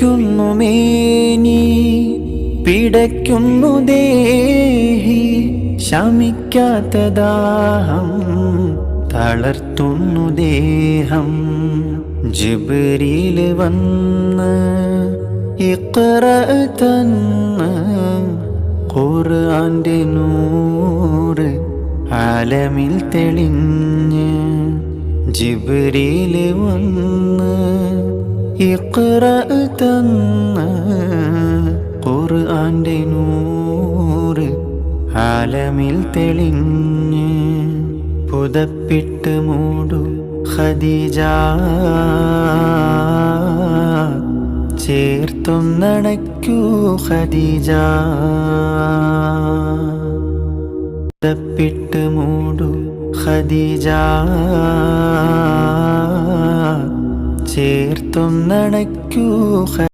വിറയ്ക്കുന്നു മേനി, പിടയ്ക്കുന്നു ദേഹി, ശമിക്കാത്ത ദാഹം തളർത്തുന്നു ദേഹം. ജിബ്രീൽ വന്ന് ഇഖ്റ തന്ന്, ഖുർആന്റെ നൂറ് ആലമിൽ തെളിഞ്ഞ്. ജിബ്രീൽ വന്ന് ഇഖ്റ തന്ന്, ഖുർആന്റെ നൂറ് ആലമിൽ തെളിഞ്ഞ്. പുതപ്പിട്ട് മൂടു ഖദീജ, ചേർത്തൊന്നണയ്ക്കൂ ഖദീജ. പുതപ്പിട്ട് മൂടു ഖദീജ, ചേർത്തൊന്നണയ്ക്കൂ